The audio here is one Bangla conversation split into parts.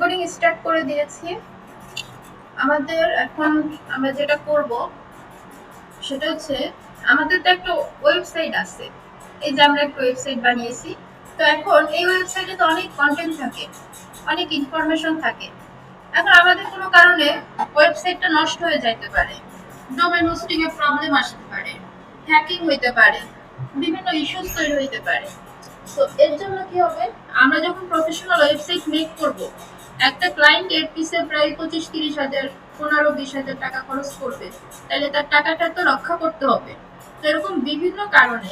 রেকর্ডিং স্টার্ট করে দিয়েছি। আমাদের এখন আমরা যেটা করব সেটা হচ্ছে আমাদের তো একটা ওয়েবসাইট আছে। এই যে আমরা একটা ওয়েবসাইট বানিয়েছি। তো এখন এই ওয়েবসাইটে তো অনেক কন্টেন্ট থাকে, অনেক ইনফরমেশন থাকে। এখন আমাদের কোনো কারণে ওয়েবসাইটটা নষ্ট হয়ে যাইতে পারে, ডোমেইন হোস্টিং এ প্রবলেম আসতে পারে, হ্যাকিং হইতে পারে, বিভিন্ন ইস্যুস তৈরি হইতে পারে। তো এর জন্য কি হবে, আমরা যখন প্রফেশনাল ওয়েবসাইট মেক করব, একটা ক্লায়েন্ট এর পিছে প্রায় 25-30 হাজার, 15-20 হাজার টাকা খরচ করবে, তাহলে তার টাকাটা তো রক্ষা করতে হবে। তো এরকম বিভিন্ন কারণে,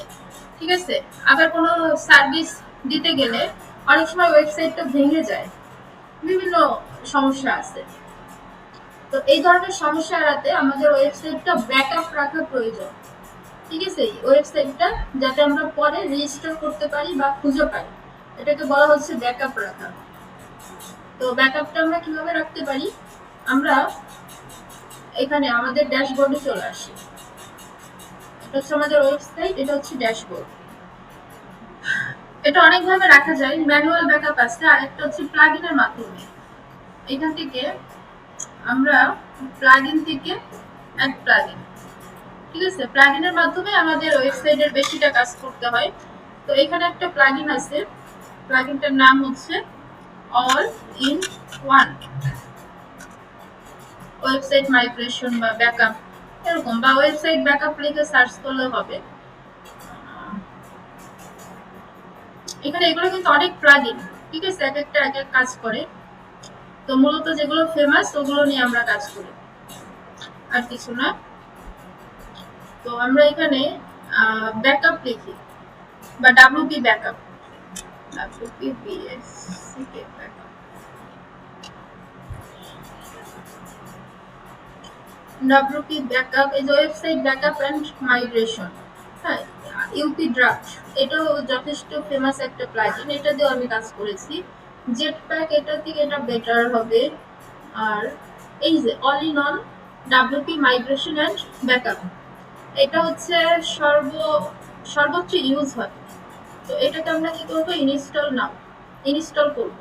ঠিক আছে। আবার কোনো সার্ভিস দিতে গেলে অনেক সময় ওয়েবসাইটটা ভেঙে যায়, বিভিন্ন সমস্যা আছে। তো এই ধরনের সমস্যা এড়াতে আমাদের ওয়েবসাইটটা ব্যাকআপ রাখা প্রয়োজন, ঠিক আছে। ওয়েবসাইটটা যাতে আমরা পরে রেজিস্টার করতে পারি বা খুঁজে পাই, এটাকে বলা হচ্ছে ব্যাকআপ রাখা। তো ব্যাকআপটা আমরা কিভাবে রাখতে পারি, আমরা এখানে আমাদের ড্যাশবোর্ডে চলে আসি। এটা হচ্ছে আমাদের ওয়েবসাইট, এটা হচ্ছে ড্যাশবোর্ড। এটা অনেকভাবে রাখা যায়, ম্যানুয়াল ব্যাকআপ আছে, আর একটা হচ্ছে প্লাগইনের মাধ্যমে। এখান থেকে আমরা প্লাগইন থেকে অ্যাড প্লাগইন, ঠিক আছে, প্লাগইনের মাধ্যমে আমাদের ওয়েবসাইটের বেশিটা কাজ করতে হয়। তো এখানে একটা প্লাগইন আছে, প্লাগইনটার নাম হচ্ছে all in one website migration বা ব্যাকআপ, এরকম, বা ওয়েবসাইট ব্যাকআপ লিখে সার্চ করলে হবে। এখানে এগুলো কিন্তু অনেক প্লাগইন, ঠিক আছে, এক একটা এক এক কাজ করে। তো মূলত যেগুলো ফেমাস ওগুলো নিয়ে আমরা কাজ করি, আর কিছু না। তো আমরা এখানে ব্যাকআপ লিখি বা WP backup, WPBSCK backup, WP backup is website backup and migration. হ্যাঁ, ইউপি ড্রাফট এটাও যথেষ্ট ফেমাস একটা প্লাগইন, এটা দিয়ে আমি কাজ করেছি। জেটপ্যাক, এটা থেকে এটা বেটার হবে। আর এই যে all in all WP migration and backup, এটা হচ্ছে সর্বোচ্চ ইউজ হয়। তো এটাকে আমরা কি করবো, ইনস্টল করব।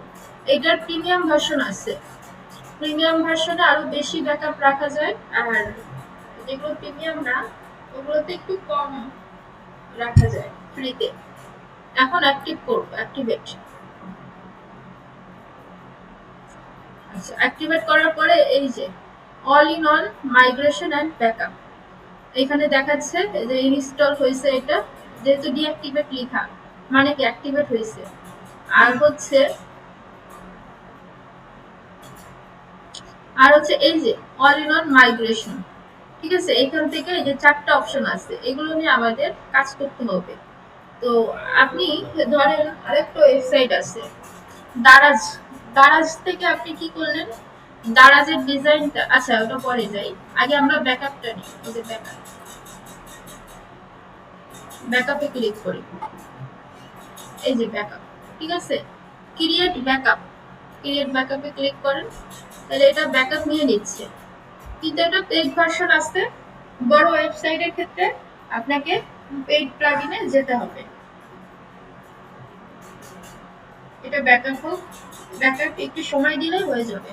এটার প্রিমিয়াম ভার্সন আছে, প্রিমিয়াম ভার্সনে আরো বেশি ব্যাকআপ রাখা যায়, আর যেগুলো প্রিমিয়াম না ওগুলোতে একটু কম রাখা যায় ফ্রিতে। এখন অ্যাক্টিভেট, আচ্ছা, অ্যাক্টিভেট করার পরে এই যে all in all migration and backup এখানে দেখাচ্ছে যে ইনস্টল হয়েছে। এটা যেহেতু ডিঅ্যাক্টিভেট লেখা মানে কি অ্যাক্টিভেট হয়েছে। আর হচ্ছে এই যে অল ইন অল মাইগ্রেশন, ঠিক আছে। এখান থেকে এই যে 4টা অপশন আছে, এগুলো নিয়ে আমাদের কাজ করতে হবে। তো আপনি ধরেন আরেকটা ওয়েবসাইট আছে দারাজ, দারাজ থেকে আপনি কি করলেন, দারাজের ডিজাইনটা, আচ্ছা ওটা পরে যাই, আগে আমরা ব্যাকআপটা নিই। এই যে ব্যাকআপে ক্লিক করি, এই যে ব্যাকআপ, ঠিক আছে, ক্রিয়েট ব্যাকআপে ক্লিক করেন, তাহলে এটা ব্যাকআপ নিয়ে নিচ্ছে। কিন্তু এটা পেইড ভার্সন আছে, বড় ওয়েবসাইটের ক্ষেত্রে আপনাকে পেইড প্লাগইনে যেতে হবে। এটা ব্যাকআপ একটু সময় দিলেই হয়ে যাবে,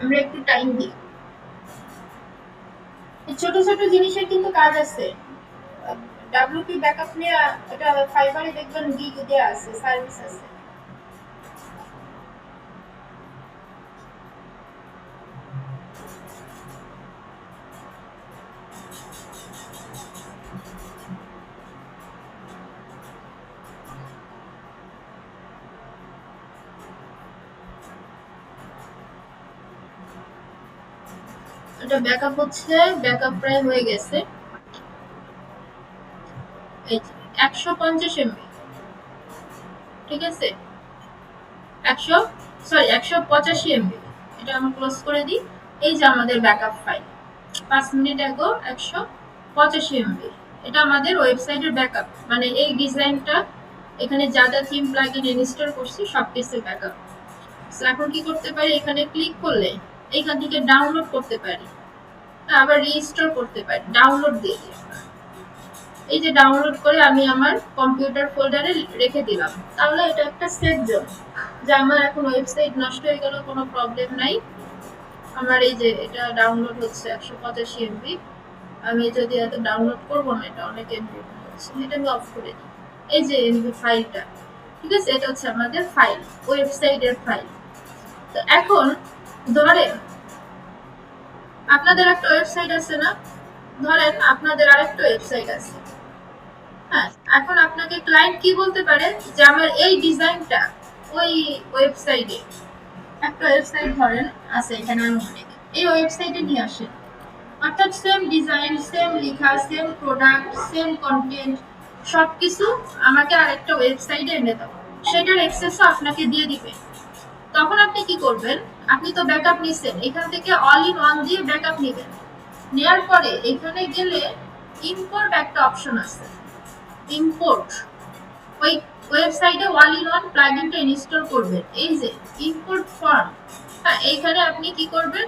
আমরা একটু টাইম দিই। ছোট ছোট জিনিসের কিন্তু কাজ আছে। ডাব্লিউপি ব্যাকআপ নিয়ে এটা ফাইবারে দেখবেন গিগ দেয়া আছে, সার্ভিস আছে। এটা ব্যাকআপ হচ্ছে, ব্যাকআপ প্রায় হয়ে গেছে। এই 150 এমবি, ঠিক আছে, 185 এমবি। এটা আমরা ক্লোজ করে দিই। এই যে আমাদের ব্যাকআপ ফাইল, 5 মিনিট আগে 185 এমবি, এটা আমাদের ওয়েবসাইটের ব্যাকআপ, মানে এই ডিজাইনটা, এখানে যা যা থিম প্লাগইন ইনস্টল করছি সবকিছু ব্যাকআপ। এখন কি করতে পারি, এখানে ক্লিক করলে এখান থেকে ডাউনলোড করতে পারি, আবার রিস্টোর করতে পারি, ডাউনলোড দিয়ে দিই। এই যে ডাউনলোড করে আমি আমার কম্পিউটার ফোল্ডারে রেখে দিলাম, তাহলে এটা একটা সেফ জোন যে আমার এখন ওয়েবসাইট নষ্ট হয়ে গেল কোনো প্রবলেম নাই। আমার এই যে এটা ডাউনলোড হচ্ছে 185 এমবি, আমি যদি এত ডাউনলোড করব না, এটা অনেক এমবি হচ্ছে, এটা আমি অফ করে দিই। এই যে এমবি ফাইলটা, ঠিক আছে, এটা হচ্ছে আমাদের ফাইল, ওয়েবসাইটের ফাইল। তো এখন ধরেন আপনাদের একটা ওয়েবসাইট আছে না, ধরেন আপনাদের আরেকটা ওয়েবসাইট আছে, হ্যাঁ, এখন আপনাকে ক্লায়েন্ট কি বলতে পারে যে আমার এই ডিজাইনটা ওই ওয়েবসাইটে, একটা ওয়েবসাইট ধরেন আছে এখানে আমি অনেক, এই ওয়েবসাইটে নিয়ে আসেন, অর্থাৎ সেম ডিজাইন, সেম লেখা, সেম প্রোডাক্ট, সেম কন্টেন্ট, সবকিছু আমাকে আরেকটা ওয়েবসাইটে এনে দাও, সেটার অ্যাক্সেসও আপনাকে দিয়ে দিবে। তখন আপনি কি করবেন, আপনি তো ব্যাকআপ নিছেন, এখান থেকে অল ইন ওয়ান দিয়ে ব্যাকআপ নেবেন। নেয়ার পরে এখানে গেলে ইম্পোর্ট একটা অপশন আছে, ইম্পোর্ট, ওই ওয়েবসাইটে অল ইন ওয়ান প্লাগইনটা ইনস্টল করবেন, এই যে ইম্পোর্ট ফর্ম। হ্যাঁ, এইখানে আপনি কি করবেন,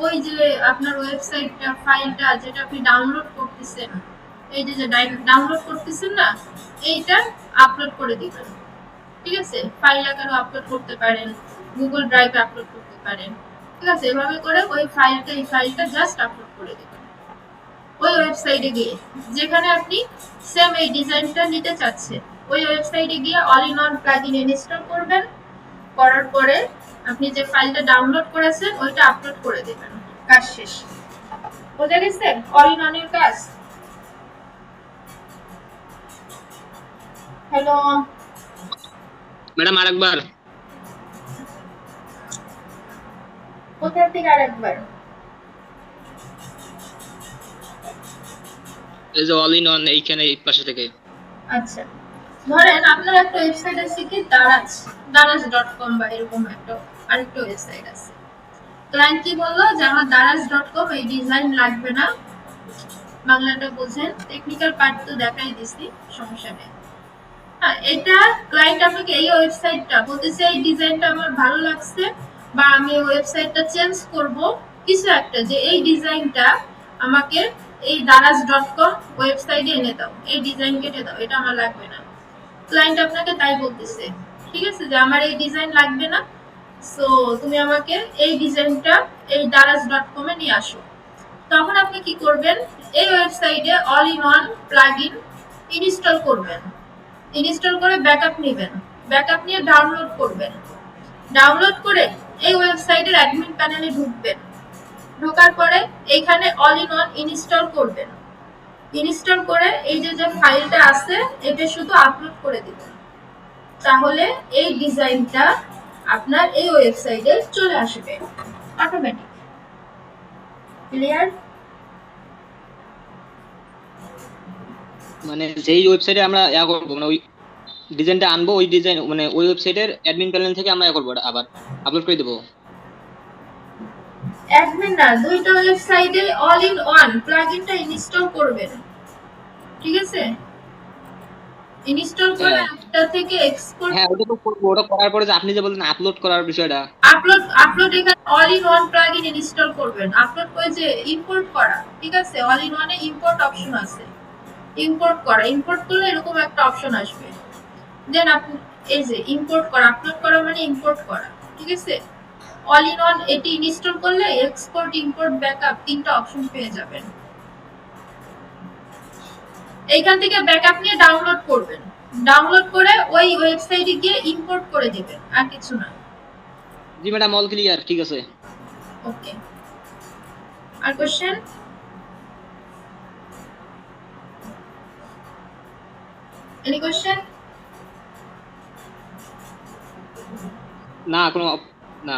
ওই যে আপনার ওয়েবসাইটটা ফাইলটা যেটা আপনি ডাউনলোড করতেছেন, এই যে ডাউনলোড করতেছেন না, এইটা আপলোড করে দিবেন। ঠিক আছে, ফাইল আকারে আপলোড করতে পারেন, গুগল ড্রাইভে আপলোড করতে পারেন। ঠিক আছে, এভাবে করে ওই ফাইলটা, এই ফাইলটা জাস্ট আপলোড করে দিবেন ওই ওয়েবসাইটে গিয়ে, যেখানে আপনি সেম এই ডিজাইনটা নিতে চাচ্ছেন, ওই ওয়েবসাইটে গিয়ে all in one plugin install করবেন। করার পরে আপনি যে ফাইলটা ডাউনলোড করেছেন ওইটা আপলোড করে দিবেন, কাজ শেষ। বোঝা গেছে অল ইন ওয়ানের কাজ? হ্যালো ম্যাডাম, আরেকবার। কোথা থেকে আরেকবার? এই যে অল ইন ওয়ান, এইখানে এই পাশে থেকে। আচ্ছা, ধরেন আপনার একটা ওয়েবসাইট আছে কি, দারাজ.com বা এরকম একটা আরেকটা ওয়েবসাইট আছে। ক্লায়েন্ট কি বললো যে আমার দারাজ.com এই ডিজাইন লাগবে না, বাংলাটা বোঝেন, টেকনিক্যাল পার্ট তো দেখাই দিছি, সমস্যা নেই। হ্যাঁ, এটা ক্লায়েন্ট আপনাকে এই ওয়েবসাইটটা বলতেছে এই ডিজাইনটা আমার ভালো লাগছে, বা আমি ওয়েবসাইটটা চেঞ্জ করব, কিছু একটা, যে এই ডিজাইনটা আমাকে এই দারাজ.com ওয়েবসাইটে এনে দাও, এই ডিজাইন কেটে দাও, এটা আমার লাগবে না। ক্লায়েন্ট আপনাকে তাই বলতেছে, ঠিক আছে, যে আমার এই ডিজাইন লাগবে না, সো তুমি আমাকে এই ডিজাইনটা এই দারাজ.com এ নিয়ে আসো। তখন আপনি কি করবেন, এই ওয়েবসাইটে all in one plugin install করবেন, ইনস্টল করে ব্যাকআপ নেবেন, ব্যাকআপ নিয়ে ডাউনলোড করবেন, ডাউনলোড করে এই ওয়েবসাইটের অ্যাডমিন প্যানেলে ঢুকবেন, ঢোকার পরে এইখানে অল ইন ওয়ান ইনস্টল করবেন, ইনস্টল করে এই যে যে ফাইলটা আছে এটা শুধু আপলোড করে দিবেন, তাহলে এই ডিজাইনটা আপনার এই ওয়েবসাইটে চলে আসবে অটোমেটিক। ক্লিয়ার? মানে যেই ওয়েবসাইটে আমরা ইয়া করবো, মানে ওই ডিজাইনটা আনবো, ওই ডিজাইন মানে ওই ওয়েবসাইটের অ্যাডমিন প্যানেল থেকে আমরা ইয়া করবো, ওটা আবার আপলোড করে দেবো। অ্যাডমিন না, দুইটা ওয়েবসাইটে অল ইন ওয়ান প্লাগইনটা ইনস্টল করবেন, ঠিক আছে, ইনস্টল করে হ্যাঁ একটা থেকে এক্সপোর্ট। হ্যাঁ, ওটা তো করবো। ওটা করার পরে যে আপনি যে বললেন আপলোড করার বিষয়টা, আপলোড এখানে all in one plugin install করবেন, আপলোড করে যে ইম্পোর্ট করা, ঠিক আছে, অল ইন ওয়ানে ইম্পোর্ট অপশন আছে, ইম্পোর্ট করা, ইম্পোর্ট করলে এরকম একটা অপশন আসবে, দেন আপনি এই যে ইম্পোর্ট করা, আপলোড করা মানে ইম্পোর্ট করা, ঠিক আছে, অল ইন ওয়ান এটি ইনস্টল করলে এক্সপোর্ট, ইম্পোর্ট, ব্যাকআপ তিনটা অপশন পেয়ে যাবেন। এইখান থেকে ব্যাকআপ নিয়ে ডাউনলোড করবেন, ডাউনলোড করে ওই ওয়েবসাইটে গিয়ে ইম্পোর্ট করে দিবেন, আর কিছু না। জি ম্যাডাম, অল ক্লিয়ার, ঠিক আছে। ওকে, আর কোশ্চেন? Any question? না কোনো, না।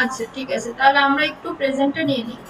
আচ্ছা ঠিক আছে, তাহলে আমরা একটু প্রেজেন্টটা নিয়ে নিই।